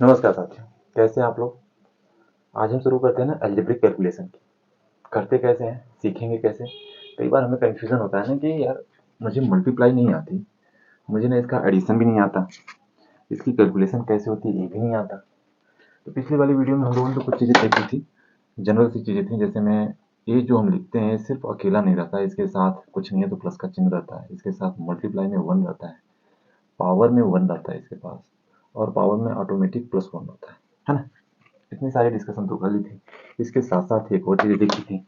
नमस्कार साथियों, कैसे हैं आप लोग। आज हम शुरू करते हैं ना अलजेब्रिक कैलकुलेशन की। करते कैसे हैं, सीखेंगे कैसे। कई बार हमें कंफ्यूजन होता है ना कि यार मुझे मल्टीप्लाई नहीं आती, मुझे ना इसका एडिशन भी नहीं आता, इसकी कैलकुलेशन कैसे होती है ये भी नहीं आता। तो पिछली वाली वीडियो में हम लोगों ने तो कुछ चीज़ें देखी थी, जनरल सी चीज़ें थी, जैसे में ये जो हम लिखते हैं सिर्फ अकेला नहीं रहता है, इसके साथ कुछ नहीं है तो प्लस का चिन्ह रहता है, इसके साथ मल्टीप्लाई में वन रहता है, पावर में वन रहता है इसके पास, और पावर में ऑटोमेटिक प्लस वन होता है ना। इतनी सारी डिस्कशन तो कर ली थी। इसके साथ साथ एक और चीज़ देखी थी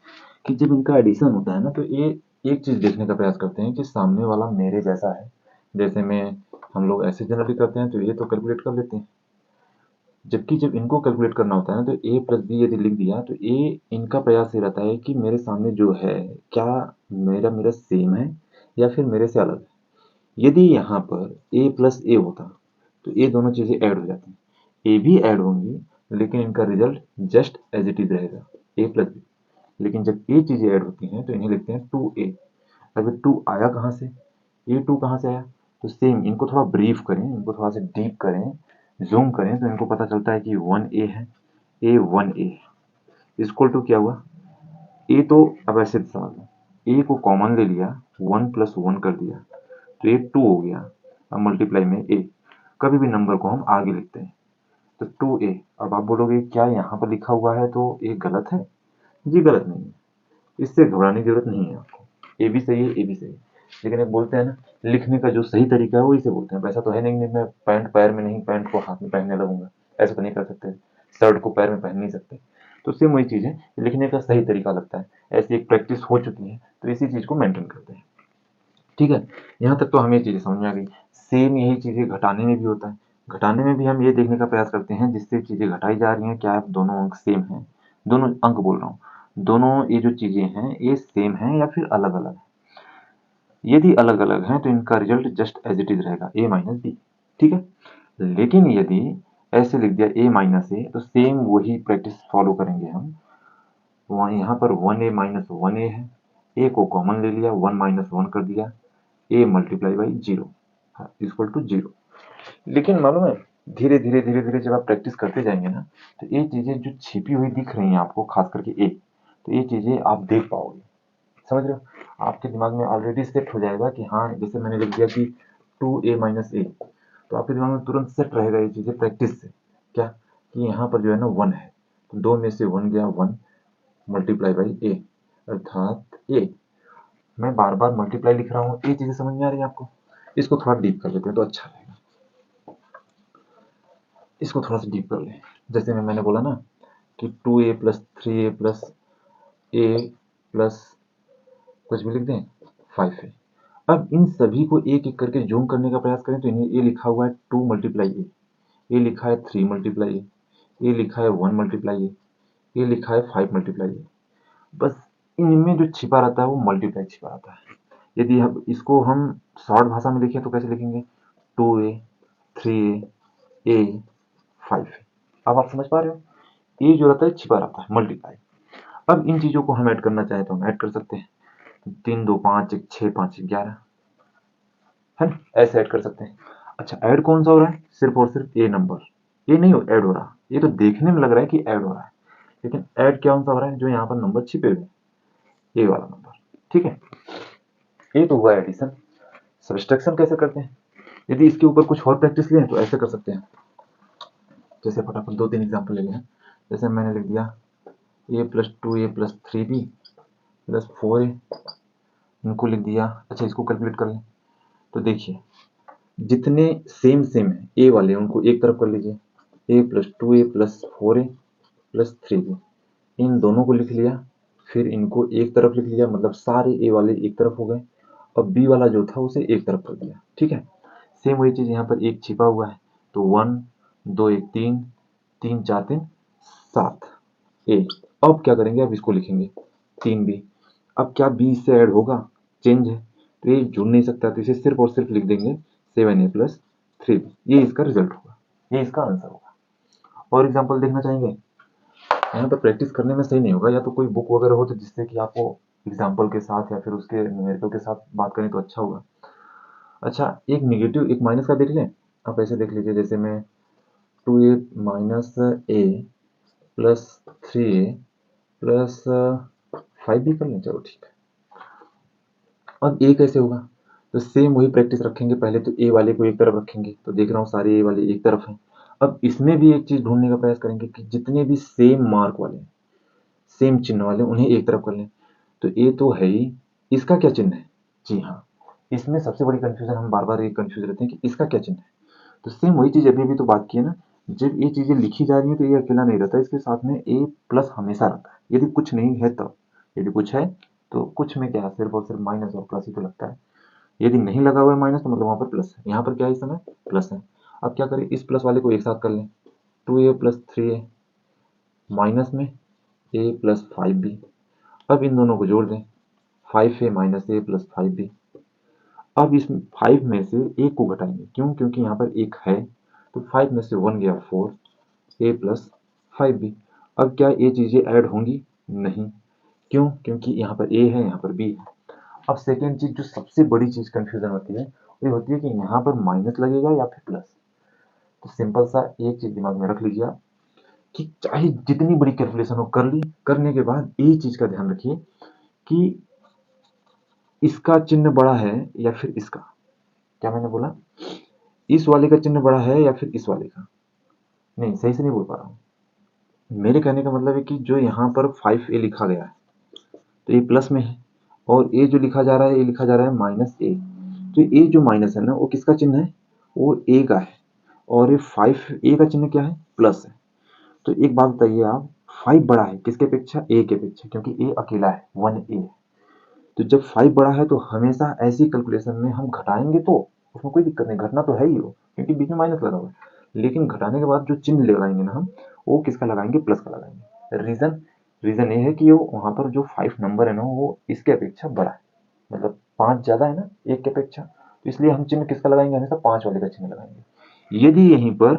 कि जब इनका एडिशन होता है ना तो ये एक चीज़ देखने का प्रयास करते हैं कि सामने वाला मेरे जैसा है। जैसे में हम लोग ऐसे जनरली करते हैं तो ये तो कैलकुलेट कर लेते हैं, जबकि जब इनको कैलकुलेट करना होता है ना तो ए प्लस बी यदि लिख दिया तो ये इनका प्रयास ये रहता है कि मेरे सामने जो है क्या मेरा मेरा सेम है या फिर मेरे से अलग है। यदि यहाँ पर ए प्लस ए होता तो ये दोनों चीज़ें ऐड हो जाती, ए भी ऐड होंगी, लेकिन इनका result just as it is रहेगा, ए प्लस बी। लेकिन जब ये चीज़ें ऐड होती हैं तो इन्हें लिखते हैं टू ए। अब ये टू आया कहाँ से, ए टू कहाँ से आया, तो सेम इनको थोड़ा ब्रीफ करें, इनको थोड़ा सा डीप करें, जूम करें तो इनको पता चलता है कि वन ए है, ए वन ए इक्वल टू क्या हुआ, ए तो अब ऐसे समझ लो, ए को कॉमन ले लिया, वन प्लस वन कर दिया तो ये टू हो गया। अब मल्टीप्लाई में ए, कभी भी नंबर को हम आगे लिखते हैं तो टू ए। अब आप बोलोगे क्या यहाँ पर लिखा हुआ है तो ये गलत है, जी गलत नहीं है, इससे घबराने की जरूरत नहीं है आपको, ए भी सही है ए भी सही है। लेकिन एक बोलते हैं ना लिखने का जो सही तरीका है वो इसे बोलते हैं। वैसा तो है नहीं मैं पैंट पैर में नहीं पैंट को हाथ में पहनने लगूंगा, ऐसा तो नहीं कर सकते, शर्ट को पैर में पहन नहीं सकते। तो सेम वही चीज़ है, लिखने का सही तरीका लगता है, ऐसी एक प्रैक्टिस हो चुकी है तो इसी चीज़ को मेंटेन करते हैं। ठीक है, यहाँ तक तो हमें ये चीज़ें समझ में आ गई। सेम यही चीज़ें घटाने में भी होता है। घटाने में भी हम ये देखने का प्रयास करते हैं जिससे चीज़ें घटाई जा रही हैं क्या दोनों अंक सेम हैं, दोनों अंक बोल रहा हूँ, दोनों ये जो चीज़ें हैं ये सेम हैं या फिर अलग अलग है। यदि अलग अलग हैं तो इनका result just as it is रहेगा, ए माइनस बी। ठीक है, लेकिन यदि ऐसे लिख दिया ए माइनस ए तो सेम वही प्रैक्टिस फॉलो करेंगे हम। वहाँ यहाँ पर वन ए माइनस वन ए है, ए को कॉमन ले लिया, वन माइनस वन कर दिया, A multiply by zero equal to zero. लेकिन मालूम है धीरे धीरे धीरे धीरे जब आप प्रैक्टिस करते जाएंगे ना तो ये चीजें जो छिपी हुई दिख रही हैं आपको, खास करके ए, तो ये चीजें आप देख पाओगे, समझ रहे हो। आपके दिमाग में ऑलरेडी सेट हो जाएगा कि हाँ, जैसे मैंने लिख दिया कि टू ए माइनस ए, तो आपके दिमाग में तुरंत सेट रहेगा ये चीजें प्रैक्टिस से, क्या कि यहाँ पर जो है ना वन है तो दो में से वन गया, वन मल्टीप्लाई बाई ए अर्थात ए। मैं बार बार मल्टीप्लाई लिख रहा हूँ, ये चीजें समझ में आ रही है आपको। इसको थोड़ा डीप कर लेते हैं तो अच्छा रहेगा, इसको थोड़ा सा डीप कर लें। जैसे मैंने बोला ना कि two A plus three a plus a plus कुछ भी लिख दें फाइव है। अब इन सभी को एक एक करके जूम करने का प्रयास करें तो इन्हें ये लिखा हुआ है टू मल्टीप्लाई ए, ये लिखा है थ्री मल्टीप्लाई ए, ये लिखा है वन मल्टीप्लाई ए, ये लिखा है फाइव मल्टीप्लाई ए। बस इनमें जो छिपा रहता है वो मल्टीप्लाई छिपा रहता है। यदि हम इसको हम शॉर्ट भाषा में लिखें तो कैसे लिखेंगे, two a, three a, five. अब आप समझ पा रहे हो, ये जो रहता है छिपा रहता है मल्टीप्लाई। अब इन चीजों को हम ऐड करना चाहें तो हम ऐड कर सकते हैं, तीन दो पाँच, एक छः, पाँच ग्यारह, है ना, ऐसे ऐड कर सकते हैं। अच्छा ऐड कौन सा हो रहा है, सिर्फ और सिर्फ ए नंबर, ये नहीं ऐड हो रहा, ये तो देखने में लग रहा है कि ऐड हो रहा है, लेकिन ऐड कौन सा हो रहा है, जो यहाँ पर नंबर छिपे हुए, ये वाला नंबर। ठीक है, ये तो हुआ एडिशन। सब्सट्रैक्शन कैसे करते हैं, यदि इसके ऊपर कुछ और प्रैक्टिस लें तो ऐसे कर सकते हैं। जैसे फटाफट दो तीन एग्जाम्पल ले लें। जैसे मैंने लिख दिया A plus two A plus three B plus four A, इनको लिख दिया। अच्छा इसको कैलकुलेट कर लें तो देखिए जितने सेम सेम है ए वाले उनको एक तरफ कर लीजिए, ए प्लस टू ए प्लस फोर ए प्लस थ्री बी, इन दोनों को लिख लिया, फिर इनको एक तरफ लिख लिया, मतलब सारे ए वाले एक तरफ हो गए, और बी वाला जो था उसे एक तरफ कर दिया। ठीक है, सेम वही चीज़ यहाँ पर एक छिपा हुआ है तो वन, दो एक तीन, तीन चार तीन सात ए। अब क्या करेंगे, अब इसको लिखेंगे तीन बी। अब क्या बी इससे ऐड होगा, चेंज है तो ये जुड़ नहीं सकता, तो इसे सिर्फ और सिर्फ लिख देंगे सेवन ए प्लस थ्री बी, ये इसका रिजल्ट होगा, ये इसका आंसर होगा। और एग्जाम्पल देखना चाहेंगे, यहाँ पर प्रैक्टिस करने में सही नहीं होगा, या तो कोई बुक वगैरह हो तो जिससे कि आपको एग्जाम्पल के साथ या फिर उसके न्यूमेरिकल के साथ बात करें तो अच्छा होगा। अच्छा एक निगेटिव एक माइनस का देख लें, आप ऐसे देख लीजिए, जैसे मैं 2a माइनस ए प्लस 3a प्लस 5 भी कर लें, चलो ठीक है। अब ए कैसे होगा, तो सेम वही प्रैक्टिस रखेंगे, पहले तो ए वाले को एक तरफ रखेंगे, तो देख रहा हूँ सारे ए वाले एक तरफ हैं। अब इसमें भी एक चीज ढूंढने का प्रयास करेंगे कि जितने भी सेम मार्क वाले, सेम चिन्ह वाले, उन्हें एक तरफ कर लें। तो ए तो है ही, इसका क्या चिन्ह है, जी हाँ, इसमें सबसे बड़ी कंफ्यूजन, हम बार बार ये कंफ्यूज रहते हैं कि इसका क्या चिन्ह है। तो सेम वही चीज अभी अभी तो बात की है ना, जब ये चीजें लिखी जा रही है तो ये अकेला नहीं रहता, इसके साथ में ए प्लस हमेशा रहता है, यदि कुछ नहीं है तब, यदि कुछ है तो कुछ में क्या है, सिर्फ और सिर्फ माइनस और प्लस ही तो लगता है। यदि नहीं लगा हुआ है माइनस तो मतलब वहां पर प्लस है, यहाँ पर क्या है, इस समय प्लस है। अब क्या करें, इस प्लस वाले को एक साथ कर लें, 2a प्लस 3a माइनस में a प्लस 5b। अब इन दोनों को जोड़ दें, 5a minus a plus 5b। अब इस 5 में से एक को घटाएंगे, क्यों, क्योंकि यहाँ पर एक है, तो 5 में से 1 गया 4, a प्लस 5b। अब क्या ये चीज़ें ऐड होंगी, नहीं, क्यों, क्योंकि यहाँ पर a है, यहाँ पर b है। अब सेकेंड चीज, जो सबसे बड़ी चीज कंफ्यूजन होती है, वो होती है कि यहाँ पर माइनस लगेगा या फिर प्लस। तो सिंपल सा एक चीज दिमाग में रख लीजिए आप, कि चाहे जितनी बड़ी कैलकुलेशन हो कर ली, करने के बाद एक चीज का ध्यान रखिए कि इसका चिन्ह बड़ा है या फिर इसका, क्या मैंने बोला, इस वाले का चिन्ह बड़ा है या फिर इस वाले का, नहीं सही से नहीं बोल पा रहा हूँ। मेरे कहने का मतलब है कि जो यहाँ पर 5a लिखा गया है, तो ये प्लस में है, और ए जो लिखा जा रहा है, ये लिखा जा रहा है माइनस ए। तो ए जो माइनस है ना, वो किसका चिन्ह है, वो ए का है, और ये 5a का चिन्ह क्या है, प्लस है। तो एक बात बताइए आप, 5 बड़ा है किसके अपेक्षा, ए के अपेक्षा, क्योंकि ए अकेला है, 1a है। तो जब 5 बड़ा है तो हमेशा ऐसी कैलकुलेशन में हम घटाएंगे तो उसमें कोई दिक्कत नहीं, घटना तो है ही वो, क्योंकि बीच में माइनस लगा हुआ है। लेकिन घटाने के बाद जो चिन्ह लगाएंगे ना हम, वो किसका लगाएंगे, प्लस का लगाएंगे। रीजन रीजन ये है कि वो वहां पर जो 5 नंबर है ना, वो इसके अपेक्षा बड़ा है, मतलब 5 ज्यादा है ना एक के अपेक्षा, तो इसलिए हम चिन्ह किसका लगाएंगे, हमेशा 5 वाले का चिन्ह लगाएंगे। यदि यहीं पर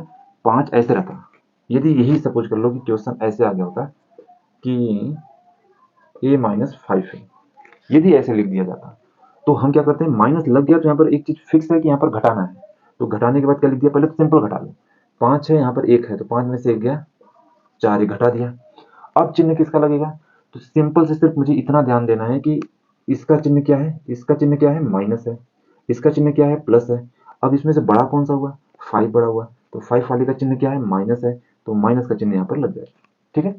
5 ऐसे रहता, यदि यही सपोज कर लो कि क्वेश्चन ऐसे आ गया होता कि a माइनस 5 है, यदि ऐसे लिख दिया जाता, तो हम क्या करते हैं, माइनस लग गया तो यहाँ पर एक चीज फिक्स है कि यहाँ पर घटाना है, तो घटाने के बाद क्या लिख दिया, पहले तो सिंपल घटा लो, 5 है यहाँ पर एक है, तो 5 में से एक गया 4, एक घटा दिया। अब चिन्ह किसका लगेगा, तो सिंपल से सिर्फ मुझे इतना ध्यान देना है कि इसका चिन्ह क्या है, इसका चिन्ह क्या है, माइनस है, इसका चिन्ह क्या है, प्लस है। अब इसमें से बड़ा कौन सा हुआ, 5 बड़ा हुआ, तो 5 वाले का चिन्ह क्या है, माइनस है, तो माइनस का चिन्ह यहाँ पर लग जाएगा। ठीक है,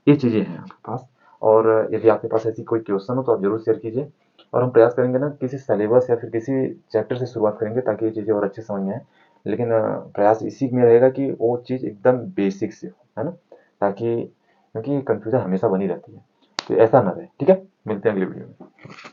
ये चीज़ें हैं आपके पास। और यदि आपके पास ऐसी कोई क्वेश्चन हो तो आप जरूर शेयर कीजिए, और हम प्रयास करेंगे ना किसी सिलेबस या फिर किसी चैप्टर से शुरुआत करेंगे ताकि ये चीज़ें और अच्छे समझ में आए। लेकिन प्रयास इसी में रहेगा कि वो चीज़ एकदम बेसिक से हो, है ना, ताकि, क्योंकि कंफ्यूजन हमेशा बनी रहती है, तो ऐसा ना रहे। ठीक है, मिलते हैं अगली वीडियो में।